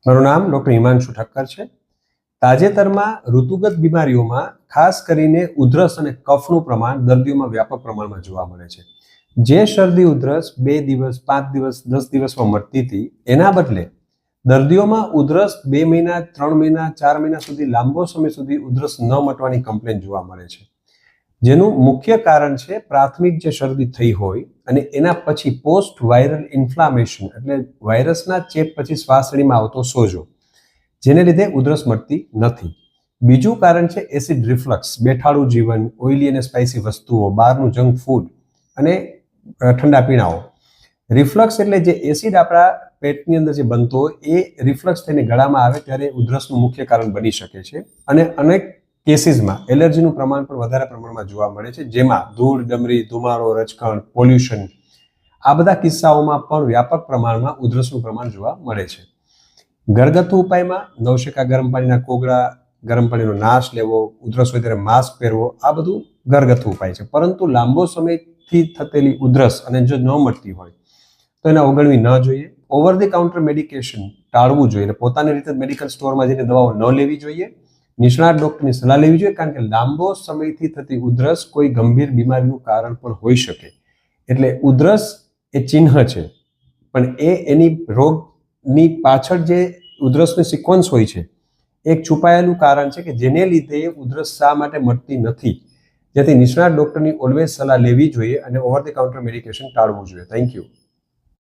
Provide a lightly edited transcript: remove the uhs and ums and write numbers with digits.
મારું નામ ડૉક્ટર હિમાંશુ ઠક્કર છે. તાજેતરમાં ઋતુગત બીમારીઓમાં ખાસ કરીને ઉધરસ અને કફનું પ્રમાણ દર્દીઓમાં વ્યાપક પ્રમાણમાં જોવા મળે છે. જે શરદી ઉધરસ 2 દિવસ, 5 દિવસ, 10 દિવસમાં મળતી હતી, એના બદલે દર્દીઓમાં ઉધરસ 2 મહિના, 3 મહિના, 4 મહિના સુધી લાંબો સમય સુધી ઉધરસ ન મટવાની કમ્પ્લેન જોવા મળે છે. જેનું મુખ્ય કારણ છે પ્રાથમિક જે શરદી થઈ હોય અને એના પછી પોસ્ટ વાયરલ ઇન્ફ્લામેશન, એટલે વાયરસના ચેપ પછી શ્વાસનળીમાં આવતો સોજો, જેને લીધે ઉધરસ મટતી નથી. બીજું કારણ છે એસિડ રિફ્લક્સ, બેઠાડું જીવન, ઓઇલી અને સ્પાઇસી વસ્તુઓ, બહારનું જંક ફૂડ અને ઠંડા પીણાઓ. રિફ્લક્સ એટલે જે એસિડ આપણા પેટની અંદર જે બનતો હોય એ રિફ્લક્સ થઈને ગળામાં આવે ત્યારે ઉધરસનું મુખ્ય કારણ બની શકે છે. અને અનેક કેસીસમાં એલર્જીનું પ્રમાણ પણ વધારે પ્રમાણમાં જોવા મળે છે, જેમાં ધૂળ, ડમરી, ધુમાડો, રજકણ, પોલ્યુશન, આ બધા કિસ્સાઓમાં પણ વ્યાપક પ્રમાણમાં ઉધરસનું પ્રમાણ જોવા મળે છે. ઘરગથ્થુ ઉપાયમાં નવશેકા ગરમ પાણીના કોગળા, ગરમ પાણીનો નાશ લેવો, ઉધરસ હોય ત્યારે માસ્ક પહેરવો, આ બધું ઘરગથ્થુ ઉપાય છે. પરંતુ લાંબો સમયથી થતેલી ઉધરસ અને જો ન મળતી હોય તો એને અવગણવી ન જોઈએ. ઓવર ધી કાઉન્ટર મેડિકેશન ટાળવું જોઈએ, એટલે પોતાની રીતે મેડિકલ સ્ટોરમાં જઈને દવાઓ ન લેવી જોઈએ. નિષ્ણાત ડૉક્ટરની સલાહ લેવી જોઈએ, કારણ કે લાંબો સમયથી થતી ઉધરસ કોઈ ગંભીર બીમારીનું કારણ પણ હોઈ શકે. એટલે ઉધરસ એ ચિહ્ન છે, પણ એની રોગની પાછળ જે ઉધરસની સિક્વન્સ હોય છે એક છુપાયેલું કારણ છે કે જેને લીધે ઉધરસ શા માટે મટતી નથી. જેથી નિષ્ણાત ડૉક્ટરની ઓલવેઝ સલાહ લેવી જોઈએ અને ઓવર ધ કાઉન્ટર મેડિકેશન ટાળવું જોઈએ. Thank you.